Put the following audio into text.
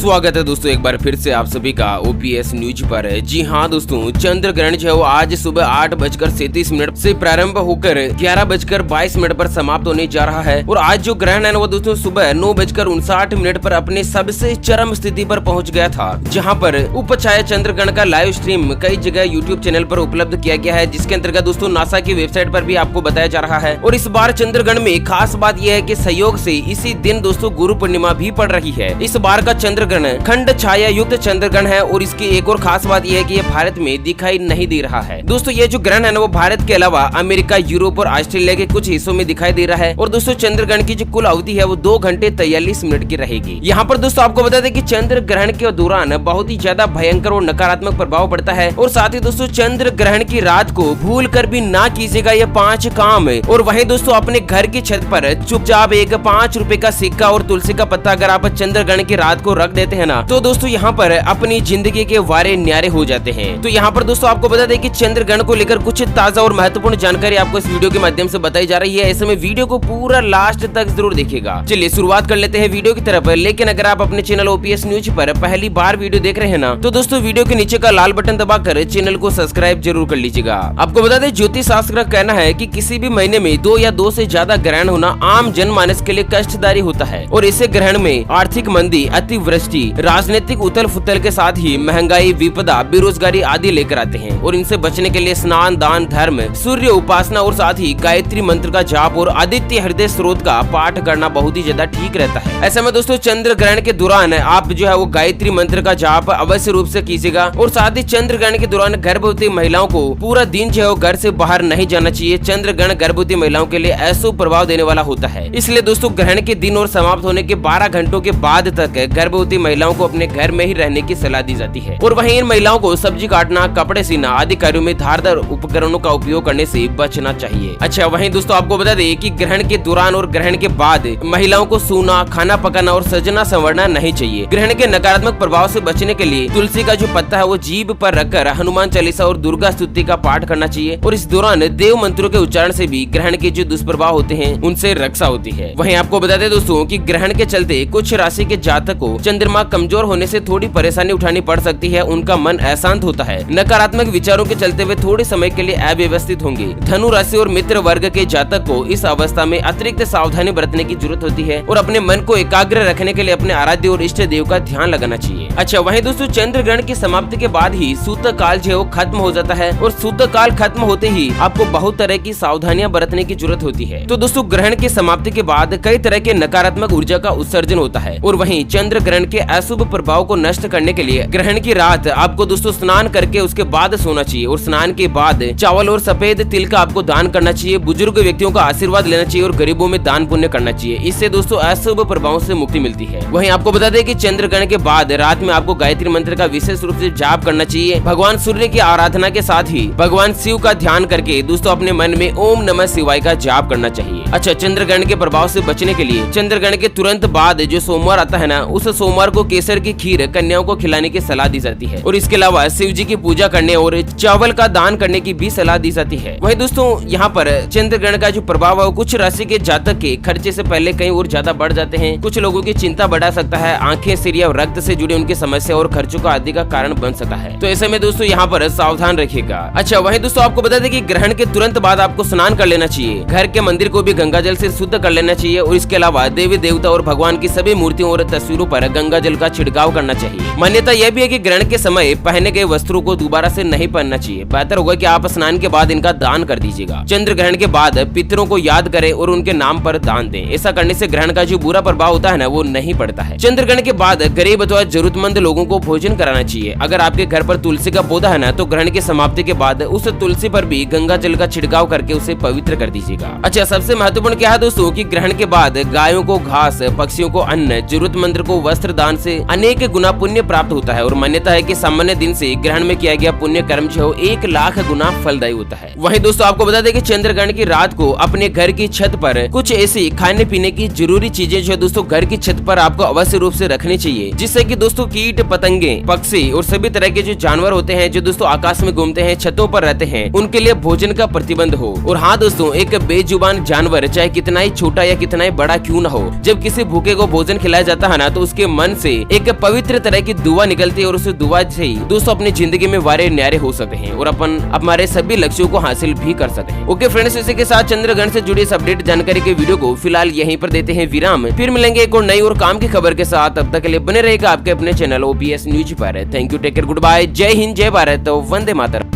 स्वागत है दोस्तों एक बार फिर से आप सभी का ओपीएस न्यूज पर। जी हाँ दोस्तों, चंद्र ग्रहण जो है वो आज सुबह 8:37 से प्रारंभ होकर 11:22 पर समाप्त होने जा रहा है। और आज जो ग्रहण है वो दोस्तों सुबह 9:59 पर अपने सबसे चरम स्थिति पर पहुंच गया था, जहां पर उपछाया चंद्र ग्रहण का लाइव स्ट्रीम कई जगह यूट्यूब चैनल पर उपलब्ध किया गया है, जिसके अंतर्गत दोस्तों नासा की वेबसाइट पर भी आपको बताया जा रहा है। और इस बार चंद्र ग्रहण में खास बात यह है कि संयोग से इसी दिन दोस्तों गुरु पूर्णिमा भी पड़ रही है। इस बार का चंद्र ग्रहण खंड छाया युक्त चंद्र ग्रहण है और इसकी एक और खास बात यह है कि यह भारत में दिखाई नहीं दे रहा है। दोस्तों ये जो ग्रहण है ना वो भारत के अलावा अमेरिका, यूरोप और ऑस्ट्रेलिया के कुछ हिस्सों में दिखाई दे रहा है। और दोस्तों चंद्र ग्रहण की जो कुल अवधि है वो 2 घंटे 43 मिनट की रहेगी। यहाँ पर दोस्तों आपको बता दें कि चंद्र ग्रहण के दौरान बहुत ही ज्यादा भयंकर और नकारात्मक प्रभाव पड़ता है। और साथ ही दोस्तों चंद्र ग्रहण की रात को भूल कर भी ना कीजिएगा ये 5 काम। और वहीं दोस्तों अपने घर की छत पर चुपचाप एक 5 रुपए का सिक्का और तुलसी का पत्ता अगर आप चंद्र ग्रहण की रात को रख देते हैं ना, तो दोस्तों यहाँ पर अपनी जिंदगी के वारे न्यारे हो जाते हैं। तो यहाँ पर दोस्तों आपको बता दें कि चंद्र ग्रहण को लेकर कुछ ताजा और महत्वपूर्ण जानकारी आपको इस वीडियो के माध्यम से बताई जा रही है। ऐसे में वीडियो को पूरा लास्ट तक जरूर देखिएगा। चलिए शुरुआत कर लेते हैं वीडियो की तरफ। लेकिन अगर आप अपने चैनल ओपीएस न्यूज पर पहली बार वीडियो देख रहे हैं ना, तो दोस्तों वीडियो के नीचे का लाल बटन दबाकर चैनल को सब्सक्राइब जरूर कर लीजिएगा। आपको बता दें ज्योतिष शास्त्र का कहना है कि किसी भी महीने में 2 या 2 से ज्यादा ग्रहण होना आम जनमानस के लिए कष्टदायी होता है। और इसे ग्रहण में आर्थिक मंदी, अतिवृष्टि, राजनीतिक उथल फुथल के साथ ही महंगाई, विपदा, बेरोजगारी आदि लेकर आते हैं। और इनसे बचने के लिए स्नान, दान, धर्म, सूर्य उपासना और साथ ही गायत्री मंत्र का जाप और आदित्य हृदय स्रोत का पाठ करना बहुत ही ज्यादा ठीक रहता है। ऐसे में दोस्तों चंद्र ग्रहण के दौरान आप जो है वो गायत्री मंत्र का जाप अवश्य रूप से कीजिएगा। और साथ ही चंद्र ग्रहण के दौरान गर्भवती महिलाओं को पूरा दिन जो है घर से बाहर नहीं जाना चाहिए। चंद्र ग्रहण गर्भवती महिलाओं के लिए अशुभ प्रभाव देने वाला होता है। इसलिए दोस्तों ग्रहण के दिन और समाप्त होने के 12 घंटों के बाद तक गर्भवती महिलाओं को अपने घर में ही रहने की सलाह दी जाती है। और वहीं इन महिलाओं को सब्जी काटना, कपड़े सीना आदि कार्यों में धारदार उपकरणों का उपयोग करने से बचना चाहिए। अच्छा वहीं दोस्तों आपको बता दें कि ग्रहण के दौरान और ग्रहण के बाद महिलाओं को सोना, खाना पकाना और सजना संवरना नहीं चाहिए। ग्रहण के नकारात्मक प्रभाव से बचने के लिए तुलसी का जो पत्ता है वो जीभ पर रखकर हनुमान चालीसा और दुर्गा स्तुति का पाठ करना चाहिए। और इस दौरान देव मंत्रों के उच्चारण से भी ग्रहण के जो दुष्प्रभाव होते हैं उनसे रक्षा होती है। वहीं आपको बता दें दोस्तों कि ग्रहण के चलते कुछ राशि के जातक को चंद्रमा कमजोर होने से थोड़ी परेशानी उठानी पड़ सकती है। उनका मन अशांत होता है, नकारात्मक विचारों के चलते वे थोड़े समय के लिए अव्यवस्थित होंगे। धनु राशि और मित्र वर्ग के जातक को इस अवस्था में अतिरिक्त सावधानी बरतने की जरूरत होती है और अपने मन को एकाग्र रखने के लिए अपने आराध्य और इष्ट देव का ध्यान लगाना चाहिए। अच्छा वहीं दोस्तों चंद्र ग्रहण की समाप्ति के बाद ही सूतक काल जो है वो खत्म हो जाता है। और सूतक काल खत्म होते ही आपको बहुत तरह की सावधानियां बरतने की जरूरत होती है। तो दोस्तों ग्रहण की समाप्ति के बाद कई तरह के नकारात्मक ऊर्जा का उत्सर्जन होता है। और वहीं चंद्र ग्रहण के अशुभ प्रभाव को नष्ट करने के लिए ग्रहण की रात आपको दोस्तों स्नान करके उसके बाद सोना चाहिए। और स्नान के बाद चावल और सफेद तिल का आपको दान करना चाहिए। बुजुर्ग व्यक्तियों का आशीर्वाद लेना चाहिए और गरीबों में दान पुण्य करना चाहिए। इससे दोस्तों अशुभ प्रभावों से मुक्ति मिलती है। वहीं आपको बता दें कि चंद्र ग्रहण के बाद रात में आपको गायत्री मंत्र का विशेष रूप से जाप करना चाहिए। भगवान सूर्य की आराधना के साथ ही भगवान शिव का ध्यान करके दोस्तों अपने मन में ओम नमः शिवाय का जाप करना चाहिए। अच्छा चंद्र ग्रहण के प्रभाव से बचने के लिए चंद्र ग्रहण के तुरंत बाद जो सोमवार आता है ना, उस सोमवार को केसर की खीर कन्याओं को खिलाने की सलाह दी जाती है। और इसके अलावा शिव जी की पूजा करने और चावल का दान करने की भी सलाह दी जाती है। वहीं दोस्तों यहाँ पर चंद्र ग्रहण का जो प्रभाव है कुछ राशि के जातक के खर्चे से पहले कहीं और ज्यादा बढ़ जाते हैं। कुछ लोगों की चिंता बढ़ा सकता है। आंखें, सिर या रक्त से जुड़ी उनकी समस्या और खर्चों का आदि का कारण बन सकता है। तो ऐसे में दोस्तों यहाँ पर सावधान रखिएगा। अच्छा वहीं दोस्तों आपको बता दें कि ग्रहण के तुरंत बाद आपको स्नान कर लेना चाहिए। घर के मंदिर को भी गंगा जल से शुद्ध कर लेना चाहिए। और इसके अलावा देवी देवता और भगवान की सभी मूर्तियों और तस्वीरों पर गंगा जल का छिड़काव करना चाहिए। मान्यता यह भी है कि ग्रहण के समय पहने गए वस्त्रों को दोबारा से नहीं पहनना चाहिए। बेहतर होगा कि आप स्नान के बाद इनका दान कर दीजिएगा। चंद्र ग्रहण के बाद पितरों को याद करें और उनके नाम पर दान दें। ऐसा करने से ग्रहण का जो बुरा प्रभाव होता है ना वो नहीं पड़ता है। चंद्र ग्रहण के बाद गरीब अथवा जरूरतमंद लोगों को भोजन कराना चाहिए। अगर आपके घर पर तुलसी का पौधा है ना, तो ग्रहण की समाप्ति के बाद उस तुलसी पर भी गंगा जल का छिड़काव करके उसे पवित्र कर दीजिएगा। अच्छा सबसे महत्वपूर्ण क्या है दोस्तों कि ग्रहण के बाद गायों को घास, पक्षियों को अन्न, जरूरतमंद को वस्त्र दान से अनेक गुना पुण्य प्राप्त होता है। और मान्यता है कि सामान्य दिन से ग्रहण में किया गया पुण्य कर्म जो 1 लाख गुना फलदायी होता है। वहीं दोस्तों आपको बता दें कि चंद्र ग्रहण की रात को अपने घर की छत पर कुछ ऐसी खाने पीने की जरूरी चीजें जो दोस्तों घर की छत पर आपको अवश्य रूप से रखनी चाहिए, जिससे कि दोस्तों कीट, पतंगे, पक्षी और सभी तरह के जो जानवर होते हैं जो दोस्तों आकाश में घूमते हैं, छतों पर रहते हैं, उनके लिए भोजन का प्रतिबंध हो। और हाँ दोस्तों, एक बेजुबान जानवर चाहे कितना ही छोटा या कितना ही बड़ा क्यों न हो, जब किसी भूखे को भोजन खिलाया जाता है ना, तो उसके मन मन से एक पवित्र तरह की दुआ निकलती है और उस दुआ से ही दोस्तों अपनी जिंदगी में वारे न्यारे हो सकते हैं और अपन हमारे सभी लक्ष्यों को हासिल भी कर सकते हैं। ओके फ्रेंड्स, इसी के साथ चंद्रग्रहण से जुड़ी इस अपडेट जानकारी के वीडियो को फिलहाल यहीं पर देते हैं विराम। फिर मिलेंगे एक और नई और काम की खबर के साथ। तब तक के लिए बने रहेगा आपके अपने चैनल OPS न्यूज पर। Thank you, take care, good bye, जय हिंद, जय भारत, वंदे मातरम।